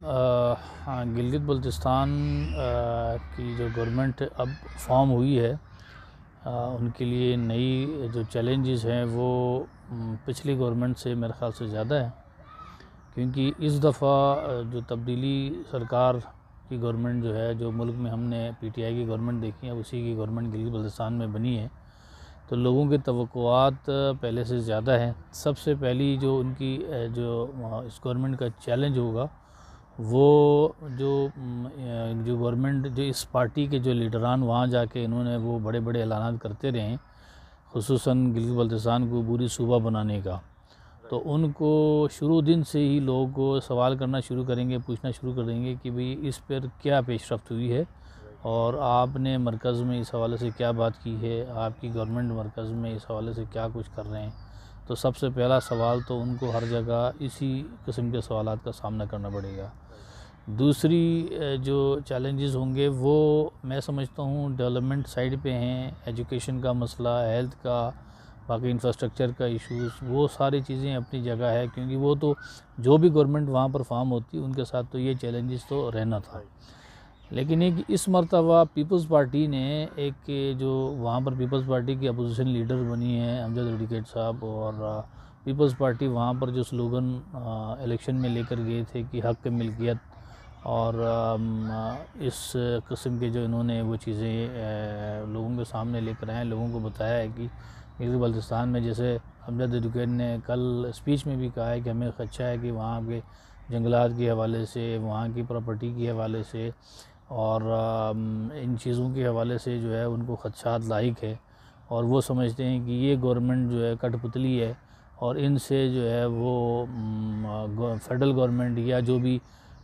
हाँ, गिलगित बल्तिस्तान की जो गवर्नमेंट अब फॉर्म हुई है, उनके लिए नई जो चैलेंजेस हैं वो पिछली गवर्नमेंट से मेरे ख़्याल से ज़्यादा है, क्योंकि इस दफ़ा जो तब्दीली सरकार की गवर्नमेंट जो है, जो मुल्क में हमने पीटीआई की गवर्नमेंट देखी है, उसी की गवर्नमेंट गिलगित बल्तिस्तान में बनी है। तो लोगों की तवक्कुआत पहले से ज़्यादा है। सबसे पहली जो उनकी जो इस गवर्नमेंट का चैलेंज होगा वो जो गवर्नमेंट जो इस पार्टी के जो लीडरान वहाँ जाके इन्होंने वो बड़े बड़े ऐलानात करते रहे हैं, खुसूसन गिलगित बल्तिस्तान को पूरी सूबा बनाने का, तो उनको शुरू दिन से ही लोग सवाल करना शुरू करेंगे, पूछना शुरू करेंगे कि भाई इस पर क्या पेशरफ्त हुई है और आपने मरकज़ में इस हवाले से क्या बात की है, आपकी गवर्नमेंट मरकज़ में इस हवाले से क्या कुछ कर रहे हैं। तो सबसे पहला सवाल तो उनको हर जगह इसी किस्म के सवालात का सामना करना पड़ेगा। दूसरी जो चैलेंजेस होंगे वो मैं समझता हूँ डेवलपमेंट साइड पे हैं, एजुकेशन का मसला, हेल्थ का, बाकी इंफ्रास्ट्रक्चर का इश्यूज़, वो सारी चीज़ें अपनी जगह है, क्योंकि वो तो जो भी गवर्नमेंट वहाँ पर फॉर्म होती उनके साथ तो ये चैलेंजेस तो रहना था। लेकिन एक इस मरतबा पीपल्स पार्टी ने एक जो वहाँ पर पीपल्स पार्टी की अपोजिशन लीडर बनी है अमजद एडवोकेट साहब, और पीपल्स पार्टी वहाँ पर जो स्लोगन इलेक्शन में लेकर गए थे कि हक़ मिल्कियत, और इस किस्म के जो इन्होंने वो चीज़ें लोगों के सामने लेकर आए, लोगों को बताया है कि गिलगित बल्तिस्तान में, जैसे अमजद एडवोकेट ने कल स्पीच में भी कहा है कि हमें खदशा है कि वहाँ के जंगलात के हवाले से, वहाँ की प्रॉपर्टी के हवाले से और इन चीज़ों के हवाले से जो है उनको खदशात लाइक है, और वो समझते हैं कि ये गवर्नमेंट जो है कठपुतली है और इनसे जो है वो फेडरल गवर्नमेंट या जो भी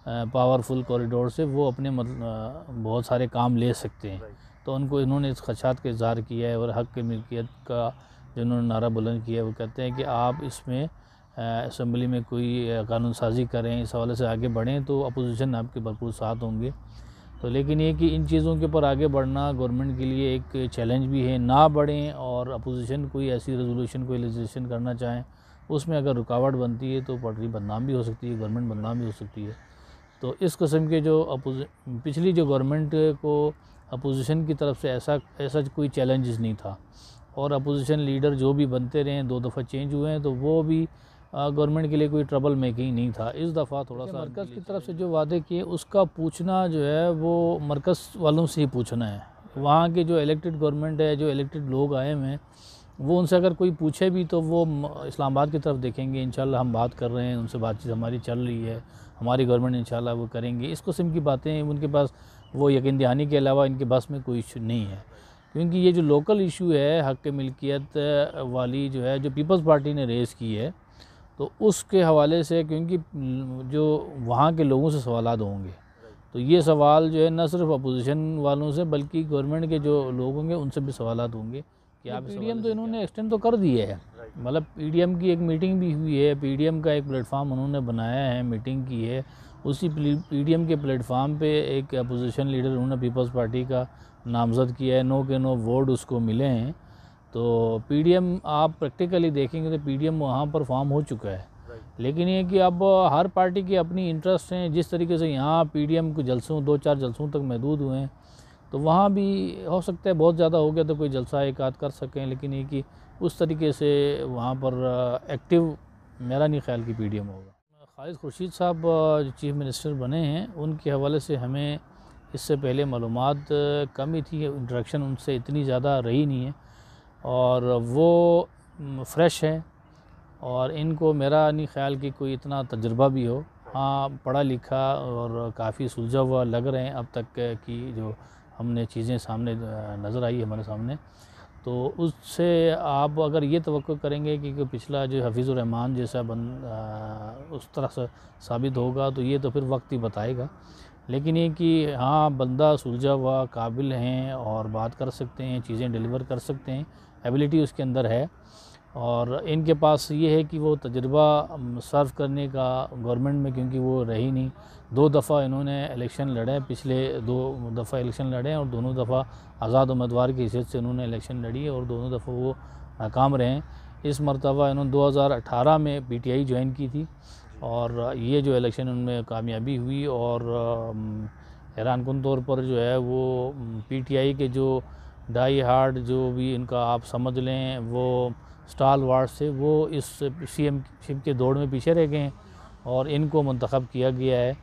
पावरफुल कॉरिडोर से वो अपने बहुत सारे काम ले सकते हैं। तो उनको इन्होंने इस खदशात का इज़हार किया है, और हक़ की मिल्कियत का जो इन्होंने नारा बुलंद किया है, वो कहते हैं कि आप इसमें असम्बली में कोई कानून साजी करें, इस हवाले से आगे बढ़ें तो अपोजिशन आपके भरपूर साथ होंगे। तो लेकिन ये कि इन चीज़ों के ऊपर आगे बढ़ना गवर्नमेंट के लिए एक चैलेंज भी है, ना बढ़ें और अपोजिशन कोई ऐसी रेजोल्यूशन, कोई लेजिस्लेशन करना चाहें, उसमें अगर रुकावट बनती है तो पार्टी बदनाम भी हो सकती है, गवर्नमेंट बदनाम भी हो सकती है। तो इस किस्म के जो पिछली जो गवर्नमेंट को अपोजिशन की तरफ से ऐसा कोई चैलेंजेस नहीं था, और अपोजिशन लीडर जो भी बनते रहे, 2 दफ़ा चेंज हुए हैं, तो वो भी गवर्नमेंट के लिए कोई ट्रबल मेकिंग नहीं था। इस दफ़ा थोड़ा सा मरकज़ की तरफ से जो वादे किए उसका पूछना जो है वो मरकज़ वालों से ही पूछना है। वहाँ के जो इलेक्टेड गवर्नमेंट है, जो इलेक्टेड लोग आए हुए हैं, वो उनसे अगर कोई पूछे भी तो वो इस्लामाबाद की तरफ देखेंगे। इंशाल्लाह हम बात कर रहे हैं, उनसे बातचीत हमारी चल रही है, हमारी गवर्नमेंट इंशाल्लाह वो करेंगे। इस किस्म की बातें उनके पास, वो यकीन दहानी के अलावा इनके बस में कोई इशू नहीं है, क्योंकि ये जो लोकल इशू है हक़ मिल्कियत वाली जो है, जो पीपल्स पार्टी ने रेज़ की है, तो उसके हवाले से क्योंकि जो वहाँ के लोगों से सवालात होंगे, तो ये सवाल जो है न सिर्फ अपोजिशन वालों से बल्कि गवर्नमेंट के जो लोग होंगे उनसे भी सवालात होंगे कि आप पीडीएम तो इन्होंने एक्सटेंड तो कर दिए है, मतलब पीडीएम की एक मीटिंग भी हुई है, पीडीएम का एक प्लेटफार्म उन्होंने बनाया है, मीटिंग की है, उसी पीडीएम के प्लेटफार्म पे एक अपोजिशन लीडर उन्होंने पीपल्स पार्टी का नामज़द किया है, नो के नो वोट उसको मिले हैं। तो पीडीएम आप प्रैक्टिकली देखेंगे तो पीडीएम वहाँ पर फॉर्म हो चुका है, लेकिन ये कि अब हर पार्टी की अपनी इंटरेस्ट हैं। जिस तरीके से यहाँ पीडीएम को जलसों 2-4 जलसों तक महदूद हुए हैं, तो वहाँ भी हो सकता है बहुत ज़्यादा हो गया तो कोई जलसा एक आध कर सकें, लेकिन ये कि उस तरीके से वहाँ पर एक्टिव मेरा नहीं ख्याल कि पीडीएम होगा। खालिद खुर्शीद साहब जो चीफ़ मिनिस्टर बने हैं, उनके हवाले से हमें इससे पहले मालूमात कम ही थी, इंटरेक्शन उनसे इतनी ज़्यादा रही नहीं है, और वो फ्रेश है, और इनको मेरा नहीं ख्याल कि कोई इतना तजुर्बा भी हो। हाँ, पढ़ा लिखा और काफ़ी सुलझा हुआ लग रहे हैं अब तक की जो हमने चीज़ें सामने नज़र आई हमारे सामने। तो उससे आप अगर ये तवक्को करेंगे कि पिछला जो हफीज़ुर रहमान जैसा उस तरह से साबित होगा, तो ये तो फिर वक्त ही बताएगा। लेकिन ये कि हाँ, बंदा सुलझा हुआ, काबिल हैं और बात कर सकते हैं, चीज़ें डिलीवर कर सकते हैं, एबिलिटी उसके अंदर है, और इनके पास ये है कि वो तजुर्बा सर्व करने का गवर्नमेंट में, क्योंकि वो रही नहीं। 2 दफ़ा इन्होंने इलेक्शन लड़े, पिछले 2 दफ़ा इलेक्शन लड़े, और दोनों दफ़ा आज़ाद उम्मीदवार की हैसियत से उन्होंने इलेक्शन लड़ी, और दोनों दफ़ा वो नाकाम रहे। इस मरतबा इन्होंने 2018 में पीटीआई ज्वाइन की थी, और ये जो इलेक्शन उनमें कामयाबी हुई और हैरान कुन तौर पर जो है वो पीटीआई के जो डाई हार्ड जो भी इनका आप समझ लें वो स्टाल वार्ड थे, वो इस सीएमशिप के दौड़ में पीछे रह गए हैं और इनको मुंतखब किया गया है।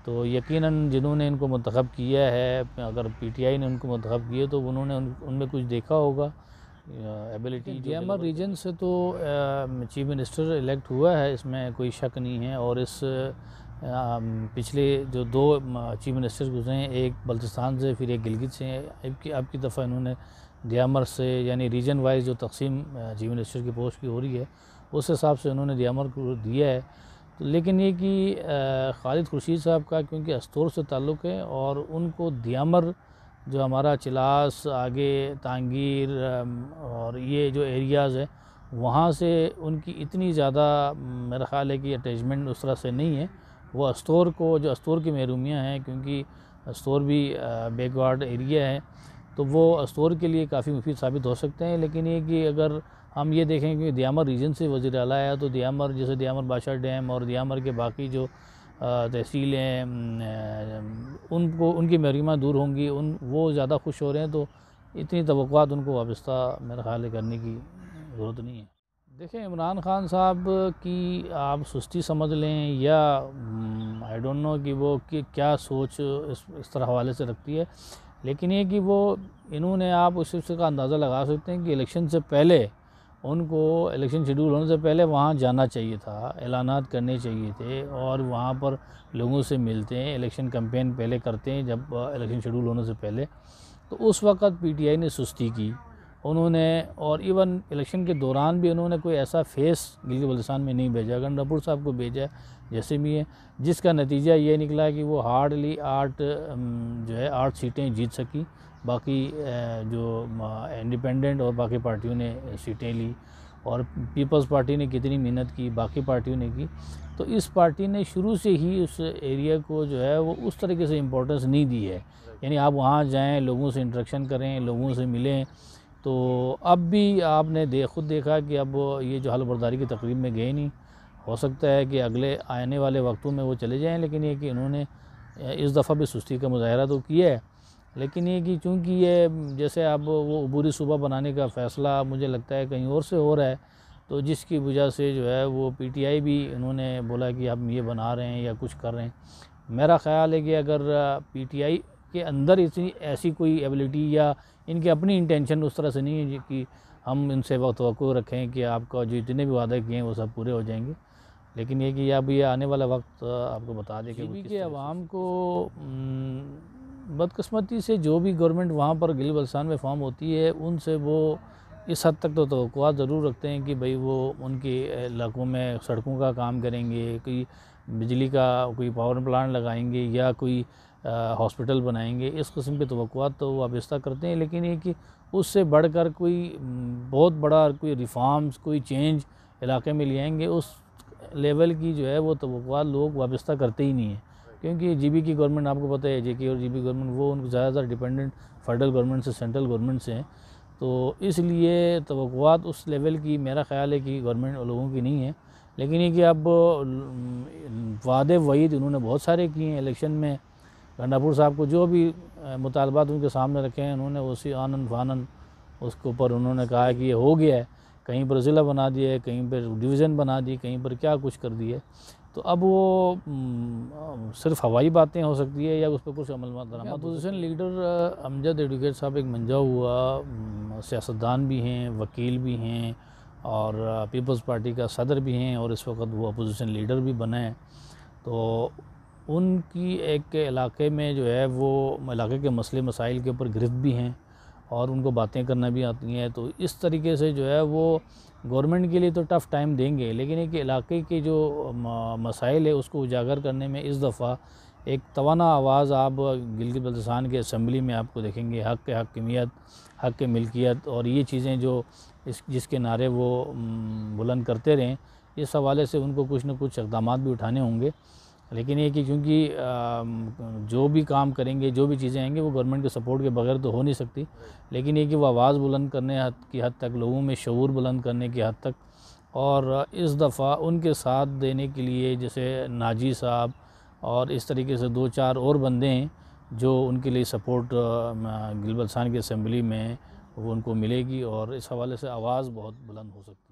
तो यकीनन जिन्होंने इनको मुंतखब किया है, अगर पीटीआई ने उनको मुंतखब किए तो उन्होंने उनमें कुछ देखा होगा एबिलिटी। DMR रीजन से तो चीफ मिनिस्टर इलेक्ट हुआ है, इसमें कोई शक नहीं है। और इस पिछले जो 2 चीफ मिनिस्टर गुजरे हैं, एक बल्चिस्तान से फिर एक गिलगित से, अब की दफ़ा इन्होंने DMR से यानी रीजन वाइज जो तकसीम चीफ मिनिस्टर की पोस्ट की हो रही है उस हिसाब से उन्होंने DMR को दिया है। तो लेकिन ये कि खालिद खुर्शीद साहब का क्योंकि अस्तोर से ताल्लुक़ है और उनको DMR जो हमारा चिलास आगे तांगीर और ये जो एरियाज़ है वहाँ से उनकी इतनी ज़्यादा मेरा ख़्याल है कि अटैचमेंट उस तरह से नहीं है। वो अस्तोर को जो अस्तोर की महरूमियाँ हैं, क्योंकि अस्तोर भी बैकवर्ड एरिया है, तो वो अस्तोर के लिए काफ़ी मुफीद साबित हो सकते हैं। लेकिन ये कि अगर हम ये देखें कि DMR रीजन से वज़ीर आला आया तो DMR जैसे DMR बादशाह डैम और DMR के बाकी जो तहसीलें उनको उनकी महरूमियाँ दूर होंगी, वो ज़्यादा खुश हो रहे हैं, तो इतनी तवक्कुआत उनको वाबस्ता मेरा ख़्याल है करने की ज़रूरत नहीं है। देखें, इमरान खान साहब की आप सुस्ती समझ लें या आई डोंट नो कि वो क्या सोच इस तरह हवाले से रखती है, लेकिन ये कि वो इन्होंने आप उस चीज़ का अंदाज़ा लगा सकते हैं कि इलेक्शन से पहले उनको इलेक्शन शेड्यूल होने से पहले वहाँ जाना चाहिए था, ऐलानात करने चाहिए थे और वहाँ पर लोगों से मिलते हैं, इलेक्शन कैंपेन पहले करते हैं जब इलेक्शन शेड्यूल होने से पहले। तो उस वक़्त पीटीआई ने सुस्ती की उन्होंने, और इवन इलेक्शन के दौरान भी उन्होंने कोई ऐसा फेस गिलगित बल्तिस्तान में नहीं भेजा, गंडापुर साहब को भेजा जैसे भी है, जिसका नतीजा ये निकला कि वो हार्डली 8 सीटें जीत सकी। बाकी जो इंडिपेंडेंट और बाकी पार्टियों ने सीटें ली और पीपल्स पार्टी ने कितनी मेहनत की, बाकी पार्टियों ने की। तो इस पार्टी ने शुरू से ही उस एरिया को जो है वो उस तरीके से इम्पोर्टेंस नहीं दी है, यानी आप वहाँ जाएं, लोगों से इंटरेक्शन करें, लोगों से मिलें। तो अब भी आपने खुद देखा कि अब ये जो हलबर्दारी की तकरीब में गए नहीं, हो सकता है कि अगले आने वाले वक्तों में वो चले जाएं, लेकिन ये कि इन्होंने इस दफ़ा भी सुस्ती का मुजाहरा तो किया है। लेकिन ये कि चूँकि ये जैसे अब वो अबूरी सूबा बनाने का फ़ैसला मुझे लगता है कहीं और से हो रहा है, तो जिसकी वजह से जो है वो पीटीआई भी इन्होंने बोला कि हम ये बना रहे हैं या कुछ कर रहे हैं। मेरा ख़्याल है कि अगर पीटीआई के अंदर इतनी ऐसी कोई एबिलिटी या इनकी अपनी इंटेंशन उस तरह से नहीं है कि हम इनसे तवक्कुह रखें कि आपका जो जितने भी वादे किए हैं वो सब पूरे हो जाएंगे। लेकिन ये कि अब ये आने वाला वक्त आपको बता दें कि आवाम को बदकिस्मती से जो भी गवर्नमेंट वहाँ पर गिलगित बल्तिस्तान में फॉर्म होती है उनसे वो इस हद तक तो तवक्कुआत ज़रूर रखते हैं कि भाई वो उनके इलाकों में सड़कों का काम करेंगे, कोई बिजली का कोई पावर प्लांट लगाएंगे या कोई हॉस्पिटल बनाएंगे, इस किस्म की तवक्कुआत तो वाबस्ता करते हैं। लेकिन ये कि उससे बढ़कर कोई बहुत बड़ा कोई रिफॉर्म्स, कोई चेंज इलाके में ले आएंगे, उस लेवल की जो है वो तवक्कुआत लोग वाबस्ता करते ही नहीं है। क्योंकि जीबी की गवर्नमेंट आपको पता है, जेके और जीबी गवर्नमेंट वो उनको ज़्यादातर डिपेंडेंट फेडरल गवर्नमेंट से, सेंट्रल गवर्नमेंट से हैं, तो इसलिए तवक्कुआत उस लेवल की मेरा ख़्याल है कि गवर्नमेंट लोगों की नहीं है। लेकिन ये कि अब वादे वईद उन्होंने बहुत सारे किए हैं इलेक्शन में। गंडापुर साहब को जो भी मुतालबात उनके सामने रखे हैं उन्होंने उसी आनन फानन उसके ऊपर उन्होंने कहा कि ये हो गया है, कहीं पर ज़िला बना दिया है, कहीं पर डिवीज़न बना दी, कहीं पर क्या कुछ कर दिए। तो अब वो सिर्फ हवाई बातें हो सकती है या उस पर कुछ अमल दरामद। अपोजिशन लीडर अमजद एडवोकेट साहब एक मंजा हुआ सियासतदान भी हैं, वकील भी हैं और पीपल्स पार्टी का सदर भी हैं और इस वक्त वो अपोजिशन लीडर भी बने हैं। तो उनकी एक इलाके में जो है वो इलाके के मसले मसाइल के ऊपर गिरफ्त भी हैं और उनको बातें करना भी आती हैं। तो इस तरीके से जो है वो गवर्नमेंट के लिए तो टफ़ टाइम देंगे, लेकिन एक इलाके के जो मसाइल है उसको उजागर करने में इस दफ़ा एक तवाना आवाज़ आप गिलगित बल्तिस्तान के असम्बली में आपको देखेंगे। हक़ के हकीमियत, हक़ के मिल्कियत और ये चीज़ें जो जिसके नारे वो बुलंद करते रहें, इस हवाले से उनको कुछ न कुछ इक़दाम भी उठाने होंगे। लेकिन ये कि चूँकि जो भी काम करेंगे, जो भी चीज़ें आएंगी वो गवर्नमेंट के सपोर्ट के बगैर तो हो नहीं सकती। लेकिन ये कि वो आवाज़ बुलंद करने की हद तक, लोगों में शऊर बुलंद करने की हद तक और इस दफ़ा उनके साथ देने के लिए जैसे नाजी साहब और इस तरीके से 2-4 और बंदे हैं जो उनके लिए सपोर्ट गिलबल्सान की असम्बली में वो उनको मिलेगी और इस हवाले से आवाज़ बहुत बुलंद हो सकती है।